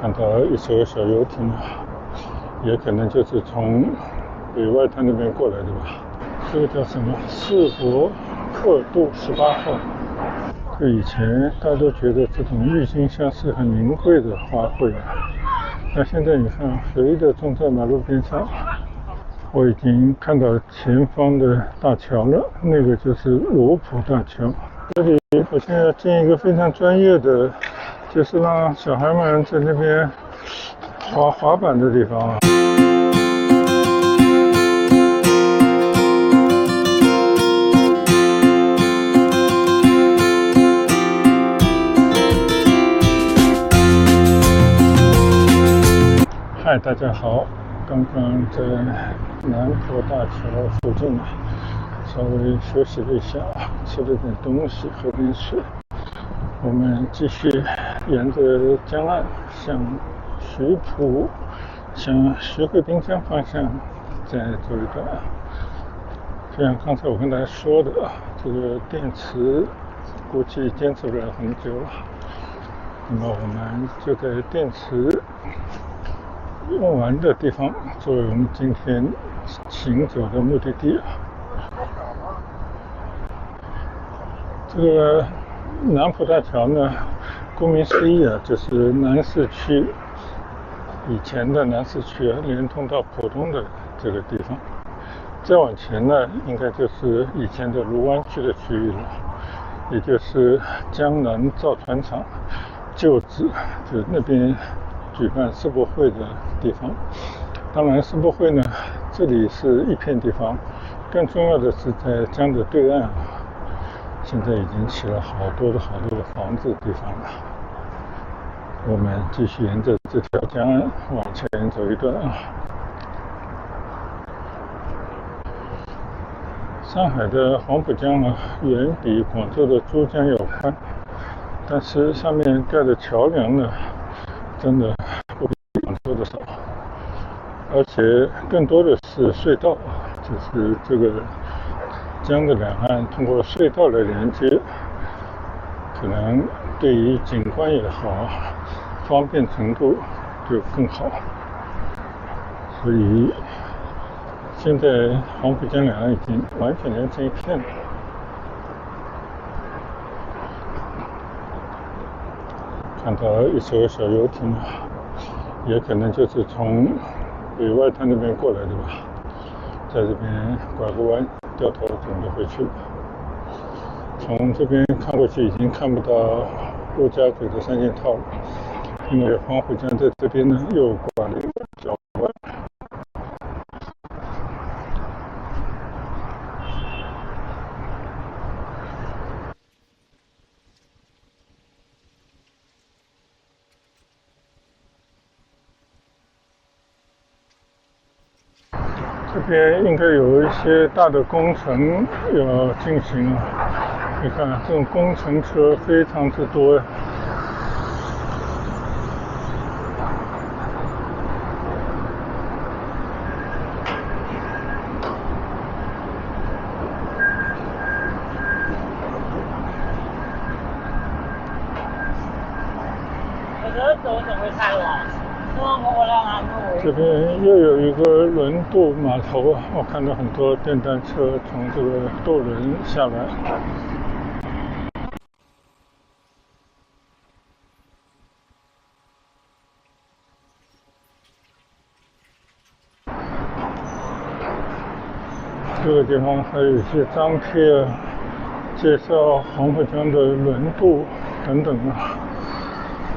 看到一艘小游艇，也可能就是从北外滩那边过来的吧。这个叫什么？世博克度18号。这以前大家都觉得这种郁金香是很名贵的花卉啊，那现在你看，随意的种在马路边上。我已经看到前方的大桥了，那个就是罗浦大桥。这里我现在要建一个非常专业的，就是让小孩们在那边滑板的地方啊。嗨，大家好，刚刚在南浦大桥附近稍微休息了一下，吃了点东西，喝点水。我们继续沿着江岸向徐浦、向徐汇滨江方向再走一段。就像刚才我跟大家说的，这个电池估计坚持不了很久了。那么我们就在电池用完的地方作为我们今天行走的目的地。这个南浦大桥呢，顾名思义啊，就是南市区以前的南市区连通到浦东的这个地方。再往前呢，应该就是以前的卢湾区的区域了，也就是江南造船厂旧址，就那边举办世博会的地方。当然世博会呢，这里是一片地方，更重要的是在江的对岸，现在已经起了好多的房子地方了。我们继续沿着这条江岸往前走一段。上海的黄浦江呢，远比广州的珠江要宽，但是上面盖的桥梁呢，真的不比广州的少，而且更多的是隧道，就是这个江的两岸通过隧道来连接，可能对于景观也好，方便程度就更好。所以现在黄浦江两岸已经完全连成一片了。看到一艘小游艇，也可能就是从北外滩那边过来的吧，在这边拐个弯，掉头准备回去。从这边看过去，已经看不到陆家嘴的三件套了，因为黄浦江在这边呢又拐了一个小弯。这边应该有一些大的工程要进行了，你看这种工程车非常之多呀。这边又有一个轮渡码头啊，我看到很多电单车从这个渡轮下来。这个地方还有一些张贴介绍黄浦江的轮渡等等啊。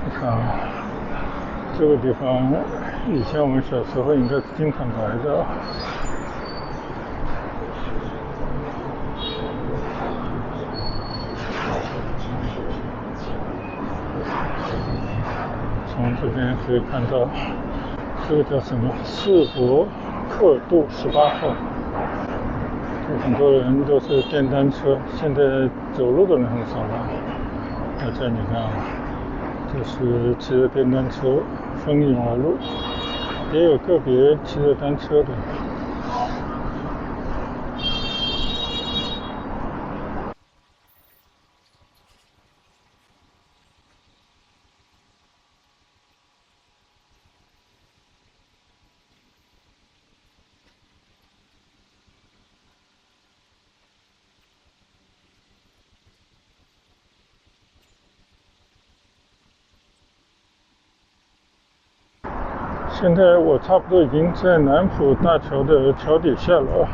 你看啊，这个地方以前我们小时候应该是经常来的。从这边可以看到，这个叫什么？世博克度18号。很多人都是电单车，现在走路的人很少了。大家你看，这是骑着电单车蜂拥而入，也有个别骑着单车的。现在我差不多已经在南浦大桥的桥底下了。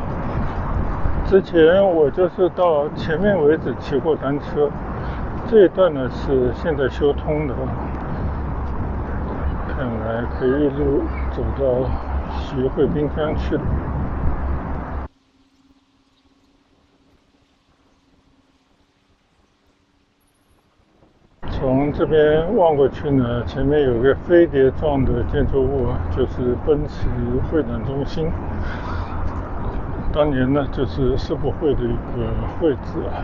之前我就是到前面为止骑过单车，这一段呢是现在修通的，看来可以一路走到徐汇滨江去了。从这边望过去呢，前面有个飞碟状的建筑物，就是奔驰会展中心。当年呢，就是世博会的一个会址啊。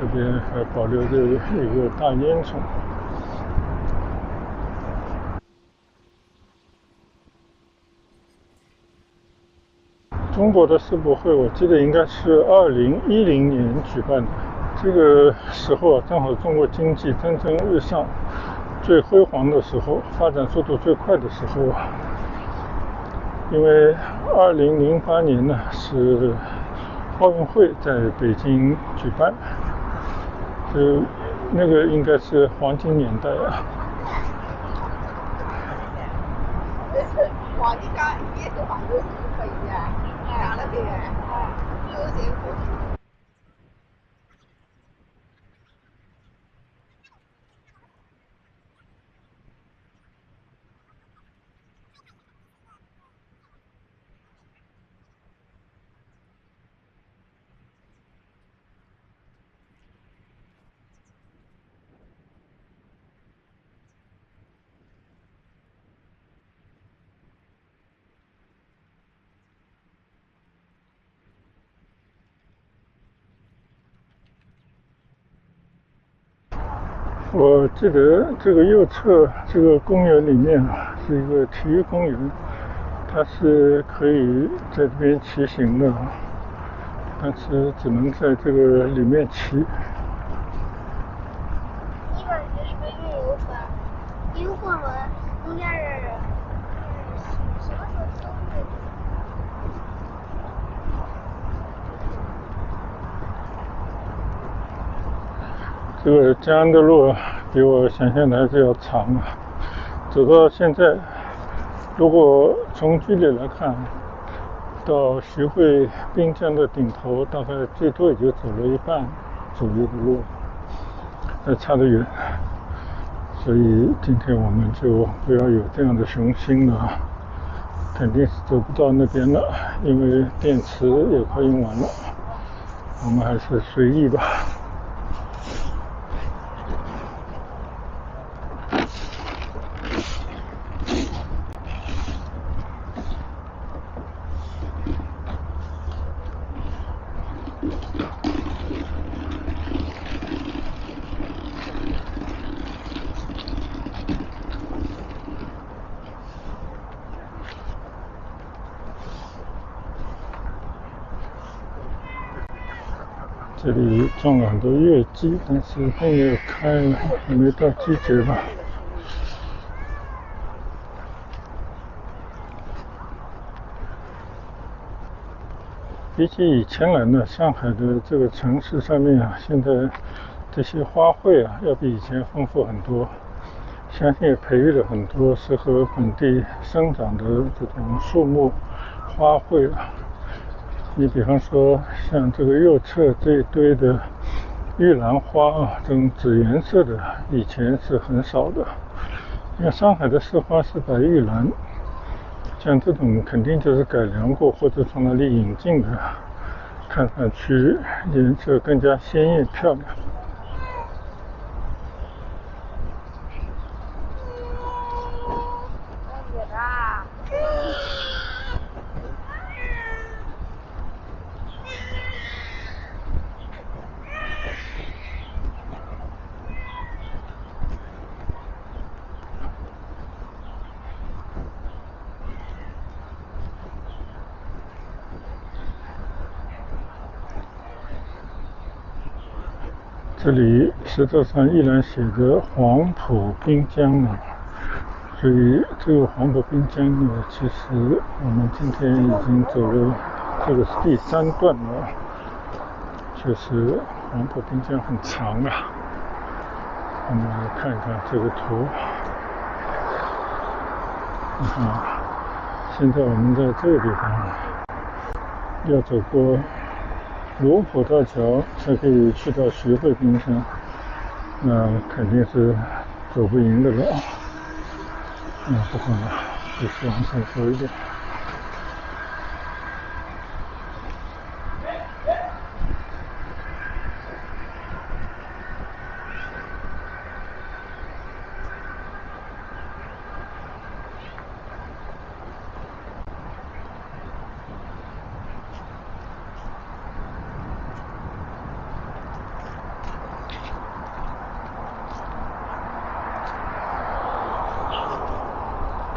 这边还保留着一个大烟囱。中国的世博会，我记得应该是2010年举办的。这个时候啊，正好中国经济蒸蒸日上，最辉煌的时候，发展速度最快的时候啊。因为2008年呢是奥运会在北京举办，那个应该是黄金年代啊。黄金刚也是黄金是可以的，拿了这个，有这个。我记得这个右侧这个公园里面啊，是一个体育公园，它是可以在这边骑行的，但是只能在这个里面骑。一会儿是不是越游船？因为货轮中间是什么时候修的？这个江安的路比我想象的还是要长啊。走到现在，如果从距离来看，到徐汇滨江的顶头，大概最多也就走了一半左右的路，还差得远。所以今天我们就不要有这样的雄心了，肯定是走不到那边了，因为电池也快用完了。我们还是随意吧。这里种了很多月季，但是并没有开呢，还没到季节吧。比起以前来呢，上海的这个城市上面啊，现在这些花卉啊，要比以前丰富很多。相信也培育了很多适合本地生长的这种树木、花卉啊。你比方说，像这个右侧这一堆的玉兰花啊，这种紫颜色的，以前是很少的。因为上海的市花是白玉兰，像这种肯定就是改良过或者从哪里引进的，看上去颜色更加鲜艳漂亮。这里石头上依然写着黄浦滨江啊，所以这个黄浦滨江呢，其实我们今天已经走了，这个是第3段了。确实黄浦滨江很长啊。我们来看看这个图。现在我们在这个地方要走过卢浦大桥才可以去到徐汇冰箱，那肯定是走不赢的了。不管了，继续往上走一点。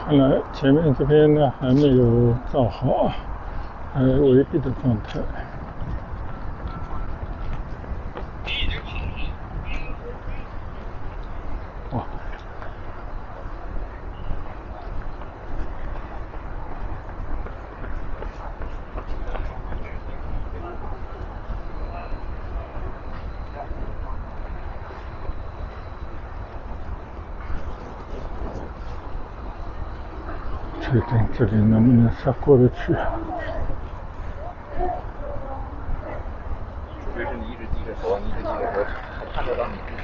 看来前面这边呢还没有造好，还围闭的状态。哇！确定这里能不能过得去？就是你一直低着头，你一直低着头，他看得到你自己。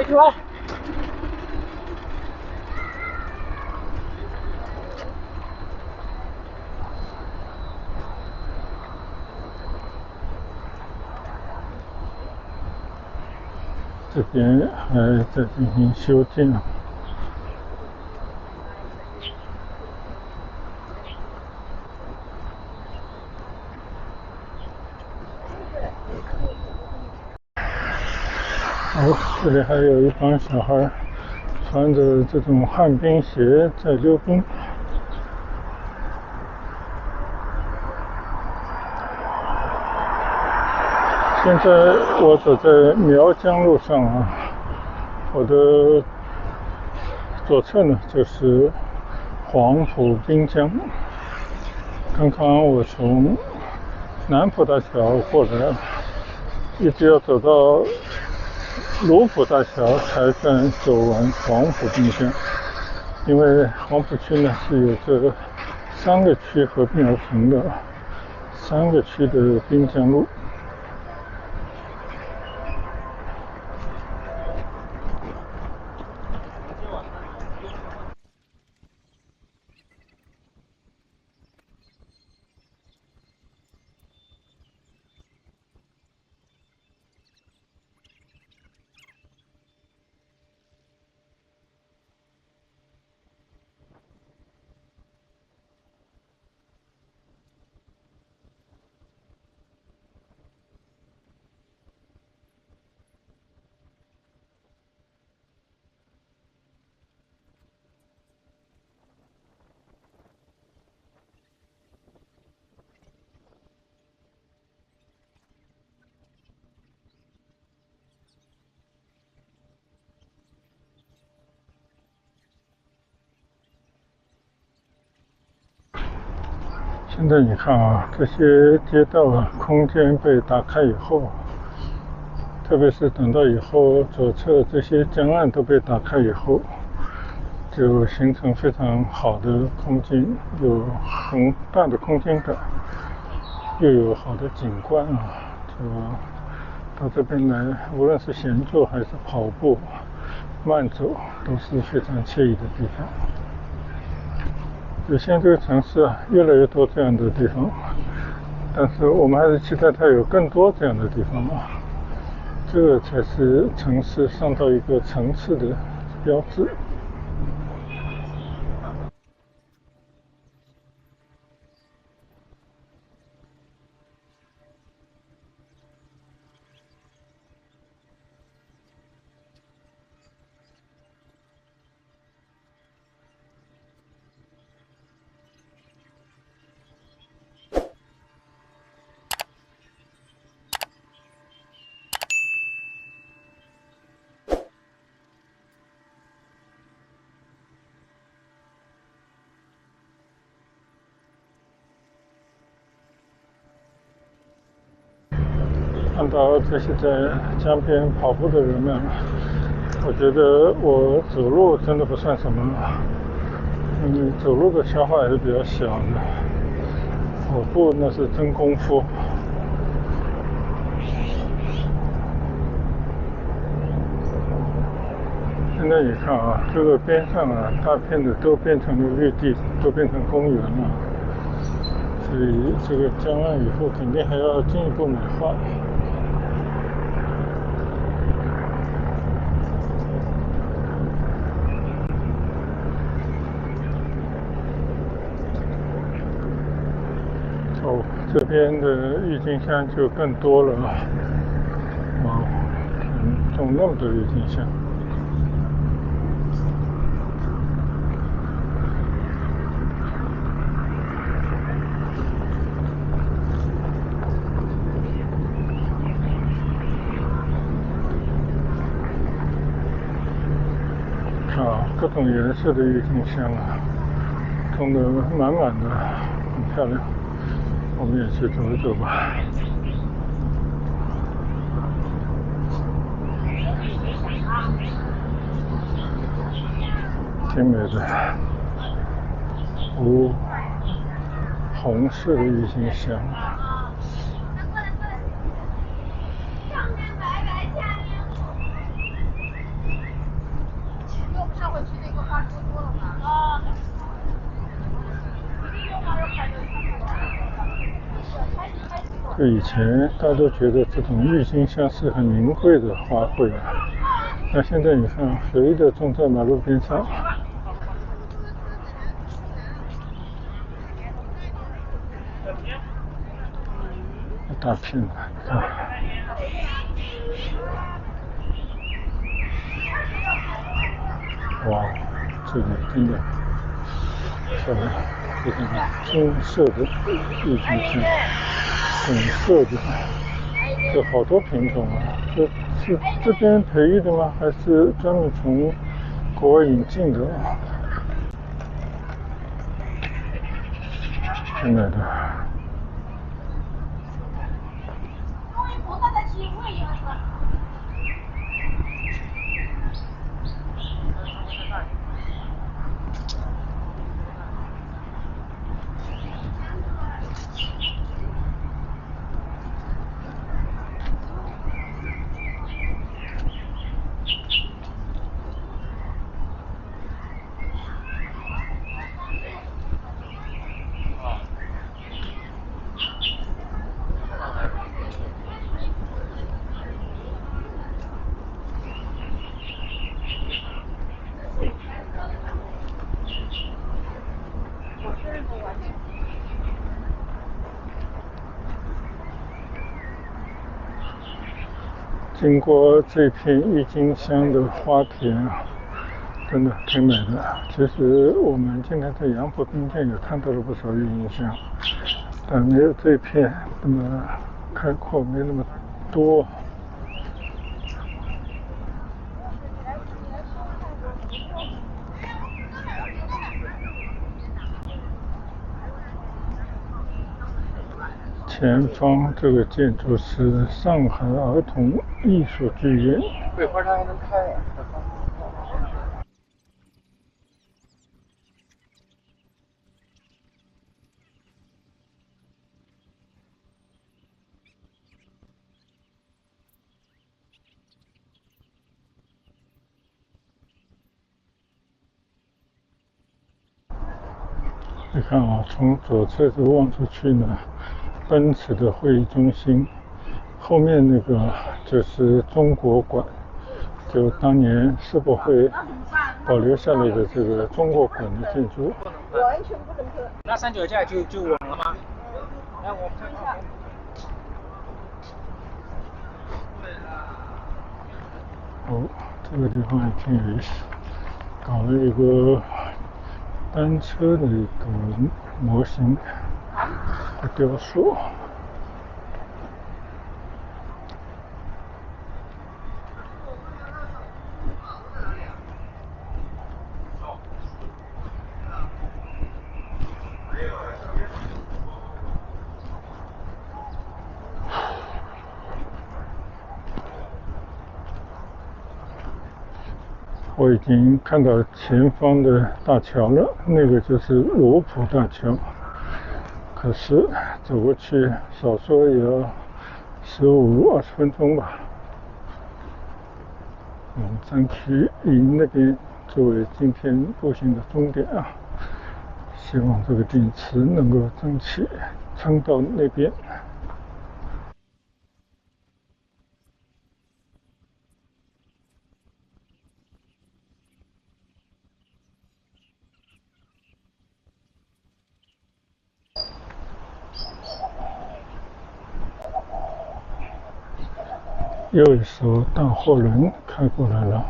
去完。这边还在进行修建。这里还有一帮小孩穿着这种旱冰鞋在溜冰。现在我走在苗江路上我的左侧呢就是黄埔滨江。刚刚我从南浦大桥过来，一直要走到卢浦大桥才算走完黄埔滨江，因为黄埔区呢是有这3个区合并而成的3个区的滨江路。现在你看这些街道空间被打开以后，特别是等到以后左侧这些江岸都被打开以后，就形成非常好的空间，有很大的空间感，又有好的景观就到这边来，无论是闲坐还是跑步、慢走，都是非常惬意的地方。现在这个城市越来越多这样的地方，但是我们还是期待它有更多这样的地方这个才是城市上到一个层次的标志。看到这些在江边跑步的人们，我觉得我走路真的不算什么，走路的消耗也是比较小的，跑步那是真功夫。现在你看啊，这个边上啊，大片的都变成了绿地，都变成公园了。所以这个江岸以后肯定还要进一步美化。哦，这边的郁金香就更多了啊！哇，种那么多郁金香。啊，各种颜色的郁金香啊，种得满满的，很漂亮。我们也去走一走吧。挺美的，红色的郁金香。上回去那个花多多了吧？这以前大家都觉得这种郁金香是很名贵的花卉啊，那现在你看，随意的种在马路边上，一大片的，你看。哇，这里真的漂亮，这个金色的郁金香，粉色的，这好多品种啊！这是这边培育的吗？还是专门从国外引进的啊？挺美的。经过这片郁金香的花田啊，真的挺美的。其实我们今天在杨浦滨店也看到了不少郁金香，但没有这片那么开阔，没那么多。前方这个建筑是上海儿童艺术剧院。桂花它还能开啊！你看啊，从左侧就望出去呢，奔驰的会议中心，后面那个就是中国馆，就当年世博会保留下来的这个中国馆的建筑。完全不能喝。那三脚架就稳了吗？来，我看一下。哦，这个地方也挺有意思，搞了一个单车的一个模型的雕塑。我已经看到前方的大桥了，那个就是罗浦大桥。可是走过去少说也要15-20分钟吧。争取以那边作为今天步行的终点啊，希望这个电池能够争取撑到那边。又一艘大货轮开过来了。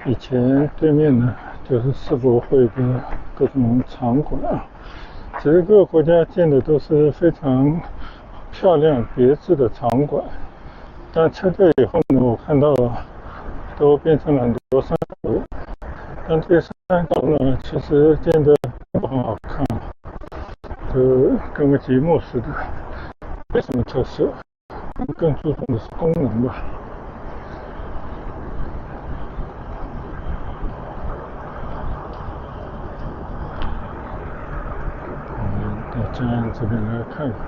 以前对面呢就是世博会的各种场馆啊，其实各个国家建的都是非常漂亮别致的场馆，但撤退以后呢，我看到都变成了很多山头，但这些山头呢其实建得不很好看，就跟个节目似的，没什么特色，更注重的是功能吧。到江岸这边来看看，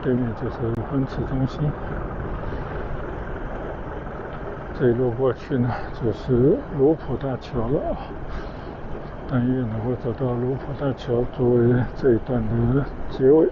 对面就是奔驰中心，这一路过去呢就是罗浦大桥了，但愿能够走到罗浦大桥作为这一段的结尾。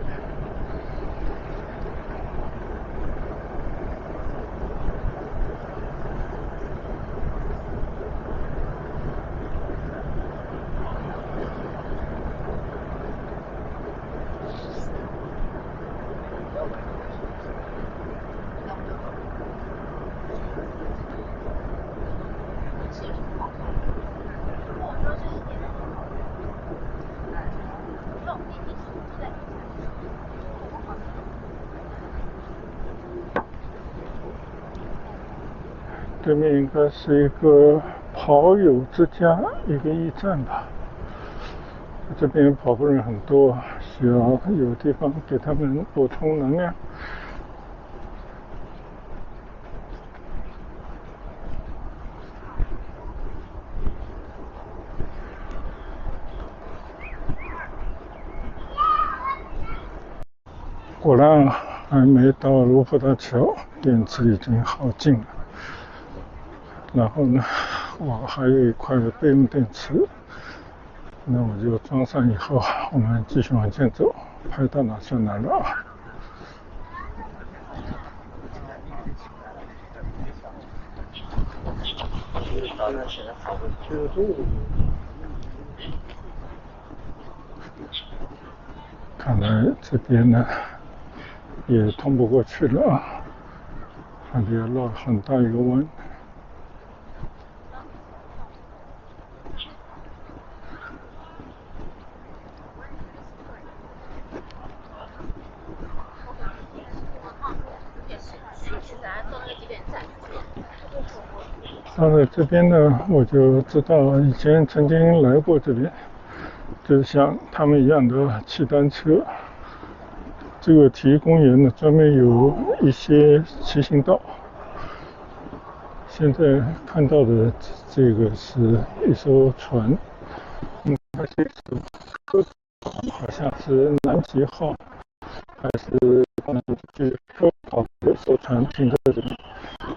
对面应该是一个跑友之家，一个驿站吧。这边跑步人很多，需要有地方给他们补充能量。果然还没到罗浦大桥，电池已经耗尽了。然后呢，我还有一块备用电池，那我就装上以后，我们继续往前走，拍到哪算哪了啊。看来这边呢也通不过去了啊，还得要绕很大一个弯。到了这边呢，我就知道以前曾经来过这边，就是像他们一样的骑单车。这个体育公园呢，专门有一些骑行道。现在看到的这个是一艘船，它是一艘好像是南极号，还是去科考的一艘船停在这里。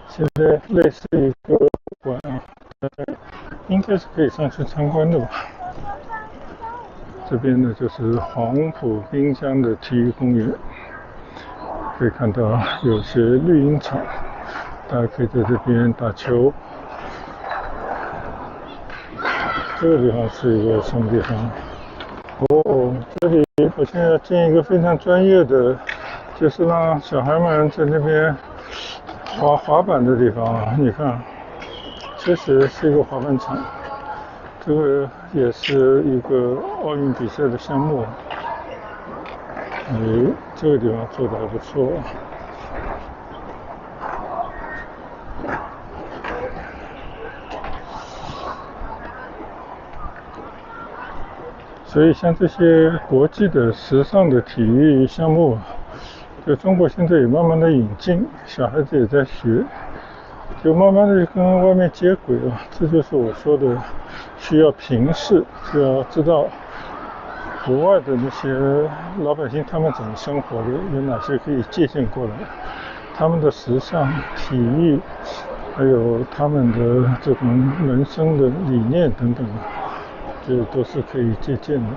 现在类似一个馆啊，应该是可以上去参观的吧。这边呢就是黄埔滨江的体育公园，可以看到有些绿茵场，大家可以在这边打球。这个地方是一个什么地方？哦，这里我现在要建一个非常专业的，就是让小孩们在那边滑板的地方。你看，确实是一个滑板场，这个也是一个奥运比赛的项目。哎，这个地方做得还不错。所以像这些国际的时尚的体育项目，就中国现在也慢慢的引进，小孩子也在学，就慢慢的跟外面接轨了。这就是我说的，需要平视，就要知道国外的那些老百姓他们怎么生活的，有哪些可以借鉴过来，他们的时尚、体育，还有他们的这种人生的理念等等，这都是可以借鉴的。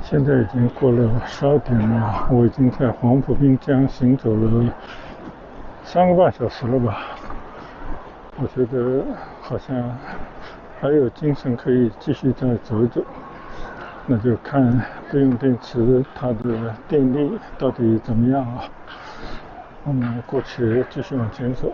现在已经过了12点了，我已经在黄埔滨江行走了3个半小时了吧。我觉得好像还有精神可以继续再走走，那就看备用电池它的电力到底怎么样啊。我们过去继续往前走。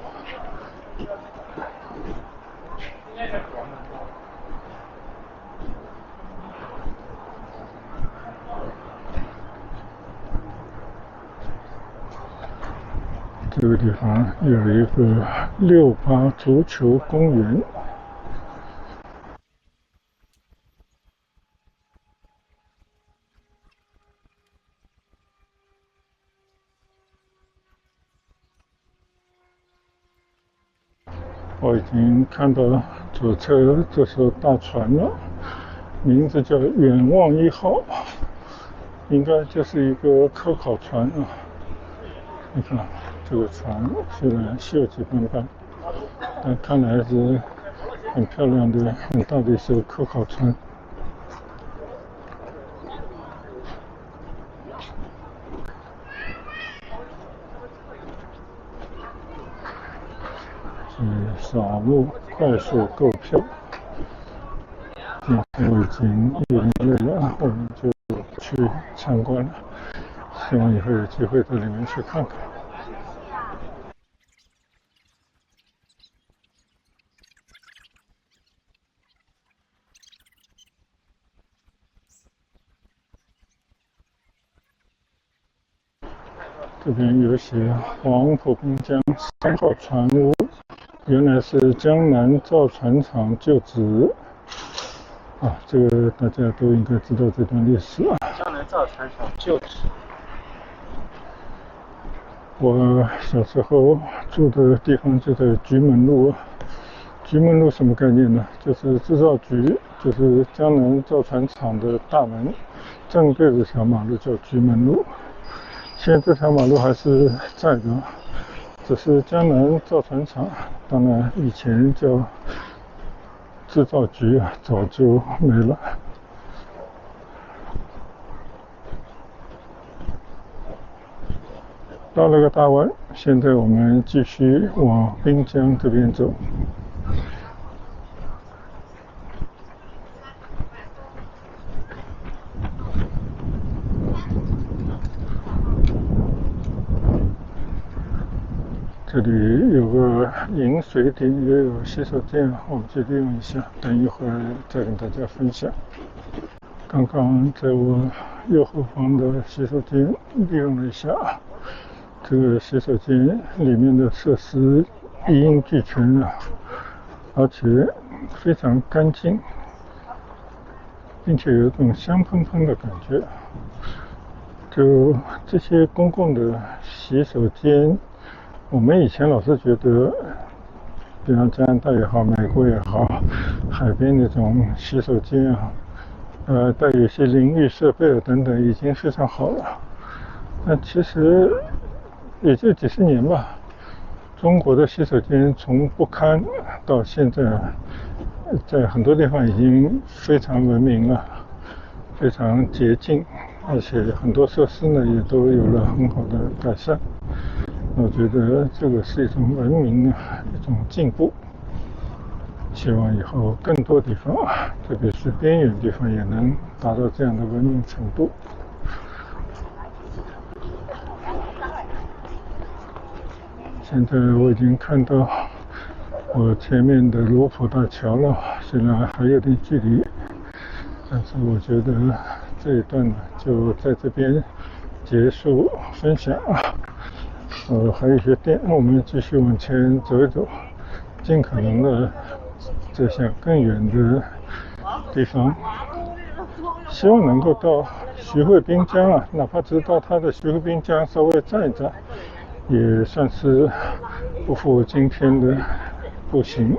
这个地方有一个68足球公园。我已经看到左侧这艘大船了，名字叫远望1号，应该就是一个科考船啊。你看这个船虽然锈迹斑斑，但看来是很漂亮的、很大的一艘科考船。扫路快速购票。我已经有点累了，我们就去参观了。希望以后有机会到里面去看看。这边有写黄埔滨江3号船坞，原来是江南造船厂旧址。啊，这个大家都应该知道这段历史啊。江南造船厂旧址。我小时候住的地方就在菊门路。菊门路什么概念呢？就是制造局，就是江南造船厂的大门，正对着条马路叫菊门路。现在这条马路还是在的，只是江南造船厂，当然以前叫制造局啊，早就没了。到了个大湾，现在我们继续往滨江这边走。这里有个饮水亭，也有洗手间，我们去利用一下，等一会儿再跟大家分享。刚刚在我右后方的洗手间利用了一下，这个洗手间里面的设施一应俱全啊，而且非常干净，并且有一种香喷喷的感觉。就这些公共的洗手间，我们以前老是觉得比方加拿大也好，美国也好，海边那种洗手间啊，带有一些淋浴设备啊等等，已经非常好了。那其实也就几十年吧，中国的洗手间从不堪到现在，在很多地方已经非常文明了，非常洁净，而且很多设施呢也都有了很好的改善。我觉得这个是一种文明，一种进步。希望以后更多地方，特别是边远地方，也能达到这样的文明程度。现在我已经看到我前面的罗浦大桥了，虽然还有点距离，但是我觉得这一段呢就在这边结束分享。还有一些店，我们继续往前走一走，尽可能的走向更远的地方，希望能够到徐汇滨江啊，哪怕只是到它的徐汇滨江稍微站一站，也算是不负今天的步行。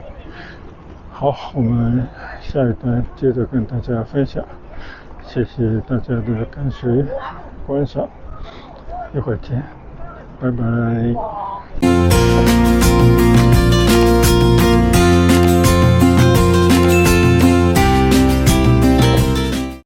好，我们下一段接着跟大家分享，谢谢大家的跟随观赏，一会儿见，拜拜。